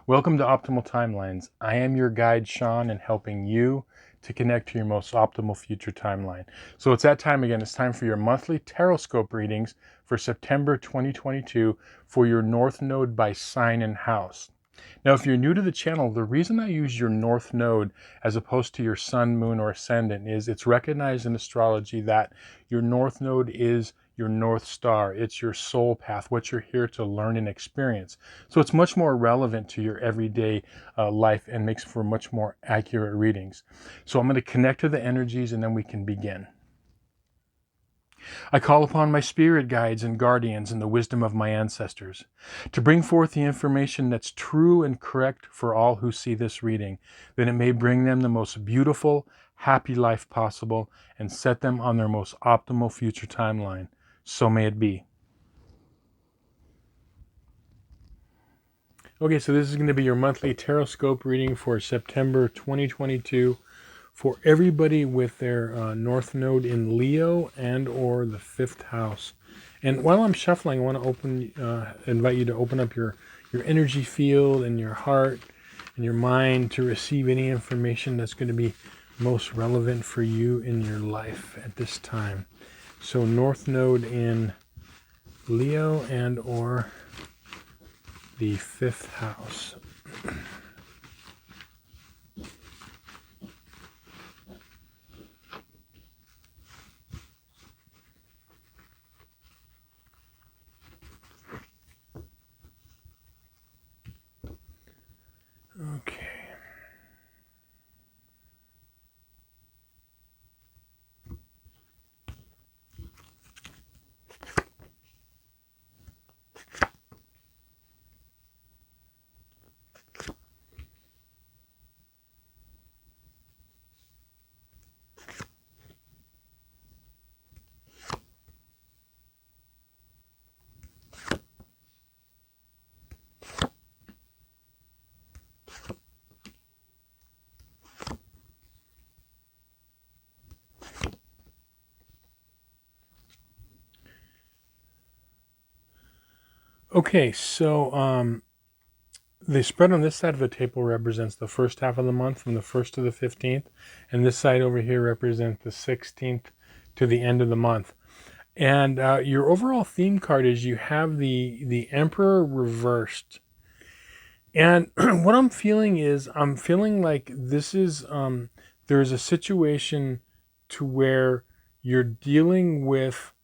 Welcome to Optimal Timelines. I am your guide, Sean, and helping you to connect to your most optimal future timeline. So it's that time again. It's time for your monthly Tarotscope readings for September 2022 for your North Node by sign and house. Now, if you're new to the channel, the reason I use your North Node as opposed to your Sun, Moon, or Ascendant is it's recognized in astrology that your North Node is your North Star. It's your soul path, what you're here to learn and experience. So it's much more relevant to your everyday life and makes for much more accurate readings. So I'm going to connect to the energies and then we can begin. I call upon my spirit guides and guardians and the wisdom of my ancestors to bring forth the information that's true and correct for all who see this reading, that it may bring them the most beautiful, happy life possible and set them on their most optimal future timeline. So may it be. Okay, so this is going to be your monthly Tarotscope reading for September 2022 for everybody with their North Node in Leo and or the 5th house. And while I'm shuffling, I want to invite you to open up your energy field and your heart and your mind to receive any information that's going to be most relevant for you in your life at this time. So North Node in Leo and or the 5th house. Okay. Okay, so the spread on this side of the table represents the first half of the month from the 1st to the 15th, and this side over here represents the 16th to the end of the month. And your overall theme card is you have the Emperor reversed. And what I'm feeling is I'm feeling like this is there's a situation to where you're dealing with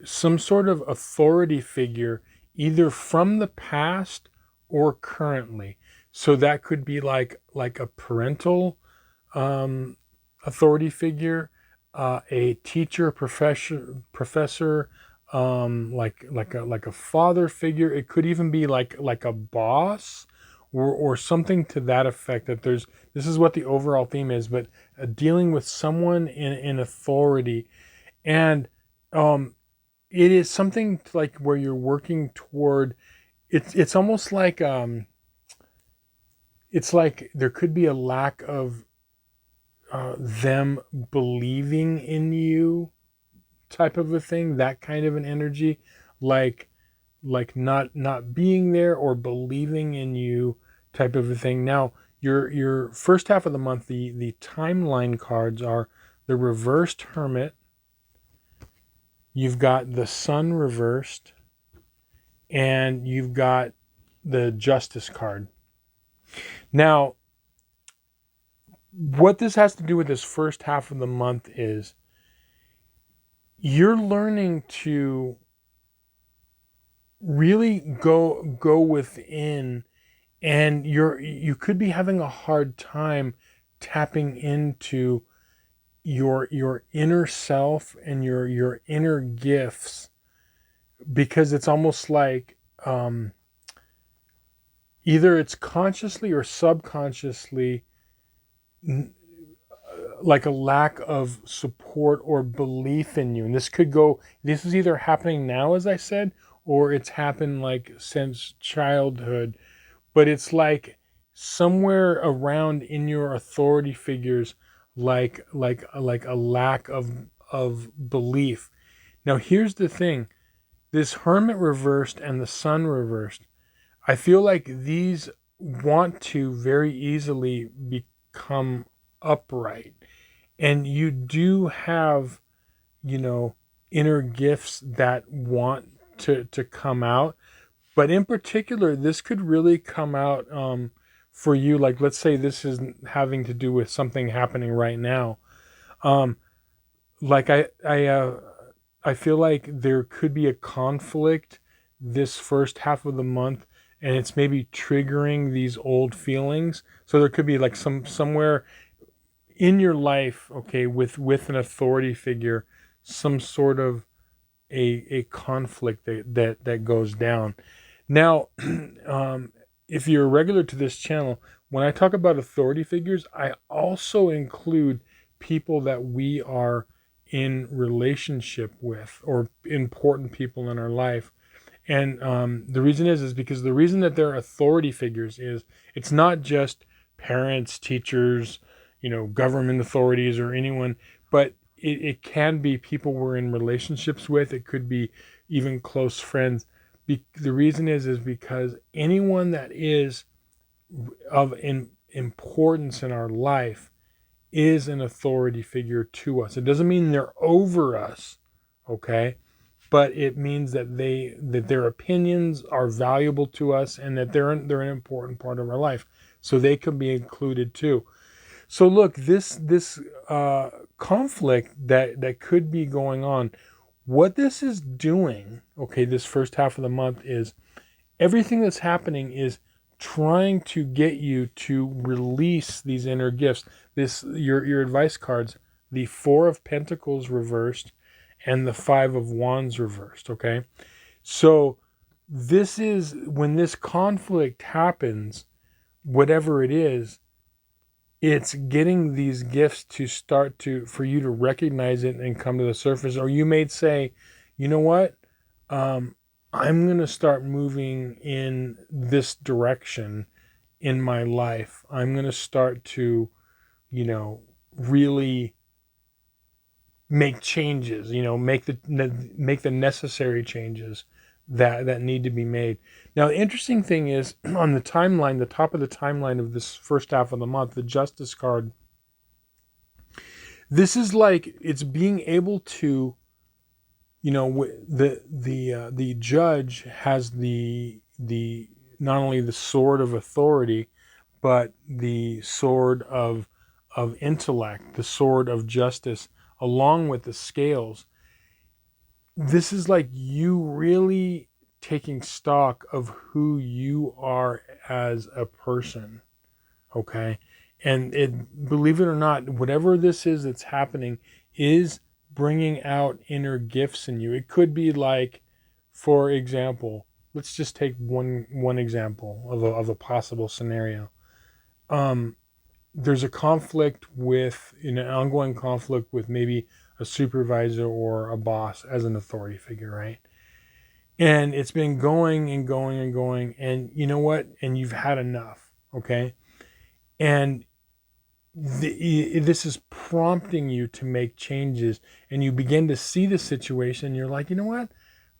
some sort of authority figure, either from the past or currently. So that could be like a parental authority figure, a teacher, professor, like a father figure. It could even be like a boss or something to that effect. That this is what the overall theme is, but dealing with someone in authority, and it is something like where you're working toward. It's almost like it's like there could be a lack of them believing in you, type of a thing. That kind of an energy, like not being there or believing in you, type of a thing. Now your first half of the month, the timeline cards are the reversed Hermit. You've got the Sun reversed, and you've got the Justice card. Now, what this has to do with this first half of the month is you're learning to really go within, and you could be having a hard time tapping into your inner self and your inner gifts, because it's almost like either it's consciously or subconsciously like a lack of support or belief in you. And this is either happening now, as I said, or it's happened like since childhood. But it's like somewhere around in your authority figures, like a lack of belief. Now here's the thing: this Hermit reversed and the Sun reversed. I feel like these want to very easily become upright. And you do have, inner gifts that want to come out. But in particular, this could really come out for you. Like, let's say this is having to do with something happening right now. Um, like I feel like there could be a conflict this first half of the month, and it's maybe triggering these old feelings. So there could be like somewhere in your life, okay, with an authority figure, some sort of a conflict that goes down. Now, if you're a regular to this channel, when I talk about authority figures, I also include people that we are in relationship with, or important people in our life. And the reason is because the reason that they're authority figures is it's not just parents, teachers, government authorities or anyone, but it can be people we're in relationships with. It could be even close friends. The reason is because anyone that is of importance in our life is an authority figure to us. It doesn't mean they're over us, okay? But it means that their opinions are valuable to us, and that they're an important part of our life. So they can be included too. So look, this conflict that could be going on, what this is doing, okay, this first half of the month, is everything that's happening is trying to get you to release these inner gifts. Your advice cards, the Four of Pentacles reversed and the Five of Wands reversed, okay? So this is when this conflict happens, whatever it is, it's getting these gifts to start for you to recognize it and come to the surface. Or you may say, you know what? I'm going to start moving in this direction in my life. I'm going to start to, really make changes, make the necessary changes that need to be made. Now, the interesting thing is on the timeline, the top of the timeline of this first half of the month, the Justice card, this is like it's being able to, the judge has the not only the sword of authority, but the sword of intellect, the sword of justice, along with the scales. This is like you really taking stock of who you are as a person, okay? And believe it or not, whatever this is that's happening is bringing out inner gifts in you. It could be like, for example, let's just take one example of a possible scenario. There's a conflict an ongoing conflict with maybe a supervisor or a boss as an authority figure, right? And it's been going and going and going, and you know what? And you've had enough, okay? And this is prompting you to make changes, and you begin to see the situation. You're like, you know what?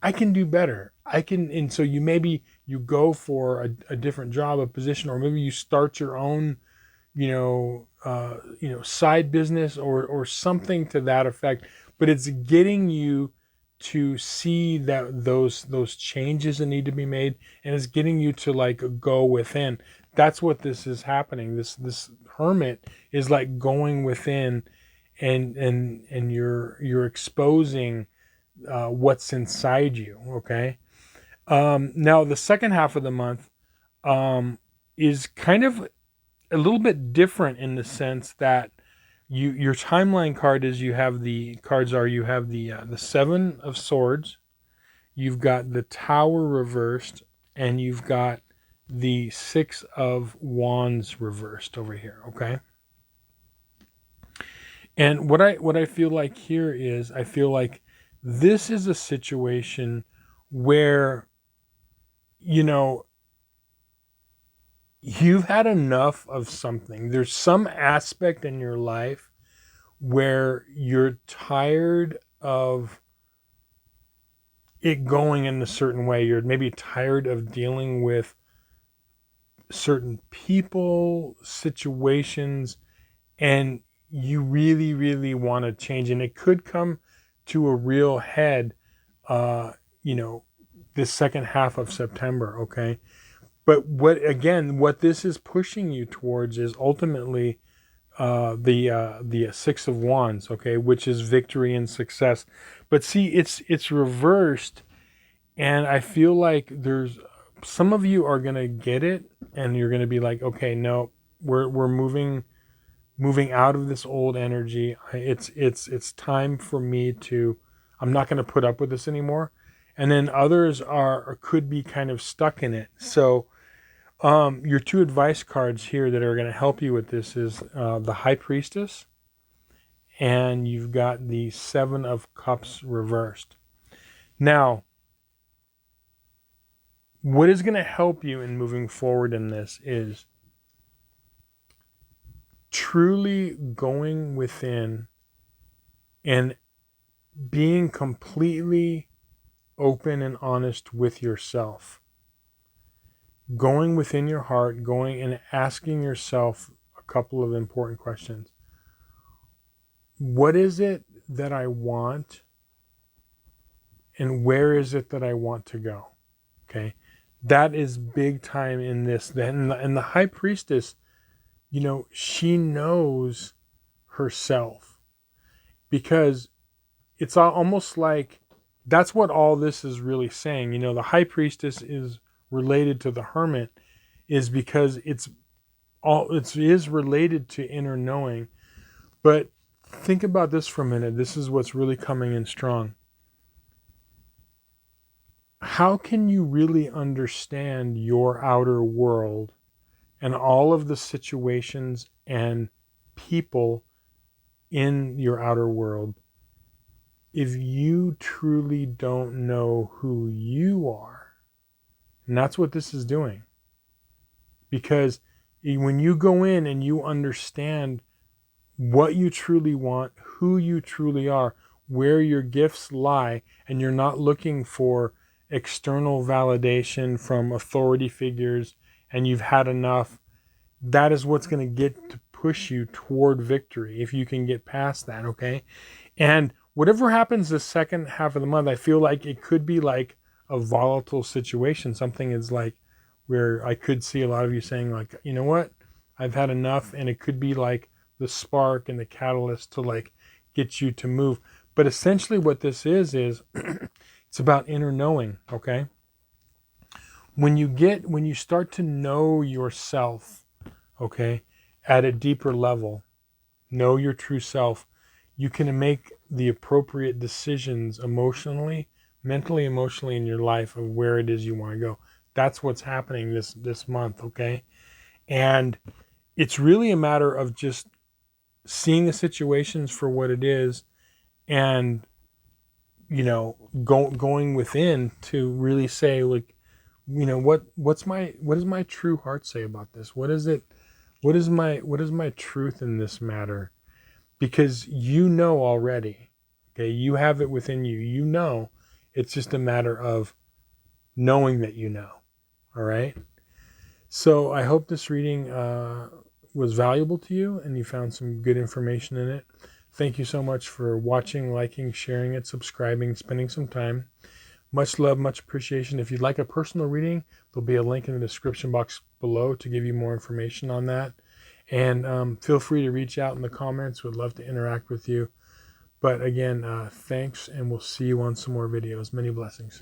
I can do better. And so you go for a different job, a position, or maybe you start your own, side business or something to that effect. But it's getting you to see that those changes that need to be made, and it's getting you to like go within. That's what this is happening. This hermit is like going within, and you're exposing what's inside you. Okay. Now the second half of the month is kind of a little bit different in the sense that your timeline card is you have the Seven of Swords, you've got the Tower reversed, and you've got the Six of Wands reversed over here. Okay. And what I feel like here is, I feel like this is a situation where, you've had enough of something. There's some aspect in your life where you're tired of it going in a certain way. You're maybe tired of dealing with certain people, situations, and you really, really want to change. And it could come to a real head, you know, this second half of September, okay? But what this is pushing you towards is ultimately the Six of Wands, okay, which is victory and success. But see, it's reversed, and I feel like there's some of you are gonna get it, and you're gonna be like, okay, no, we're moving out of this old energy. It's time for me to. I'm not gonna put up with this anymore. And then others could be kind of stuck in it. So your two advice cards here that are going to help you with this is the High Priestess, and you've got the Seven of Cups reversed. Now, what is going to help you in moving forward in this is truly going within and being completely open and honest with yourself. Going within your heart, going and asking yourself a couple of important questions. What is it that I want? And where is it that I want to go? Okay. That is big time in this. And the High Priestess, you know, she knows herself, because it's almost like that's what all this is really saying. You know, the High Priestess is related to the Hermit is because it is related to inner knowing. But think about this for a minute. This is what's really coming in strong. How can you really understand your outer world and all of the situations and people in your outer world if you truly don't know who you are? And that's what this is doing. Because when you go in and you understand what you truly want, who you truly are, where your gifts lie, and you're not looking for external validation from authority figures and you've had enough, that is what's going to get to push you toward victory if you can get past that, okay? And whatever happens the second half of the month, I feel like it could be like a volatile situation. Something is like where I could see a lot of you saying like, you know what, I've had enough, and it could be like the spark and the catalyst to like get you to move. But essentially what this is it's about inner knowing, okay? When you start to know yourself, okay, at a deeper level, know your true self, you can make the appropriate decisions emotionally, mentally, emotionally in your life of where it is you want to go. That's what's happening this month, okay? And it's really a matter of just seeing the situations for what it is, and you know, going within to really say, like, you know, what does my true heart say about this? What is my truth in this matter? Because you know already, okay, you have it within you. You know, it's just a matter of knowing that you know. All right. So I hope this reading was valuable to you and you found some good information in it. Thank you so much for watching, liking, sharing it, subscribing, spending some time. Much love, much appreciation. If you'd like a personal reading, there'll be a link in the description box below to give you more information on that. And feel free to reach out in the comments. We'd love to interact with you. But again, thanks, and we'll see you on some more videos. Many blessings.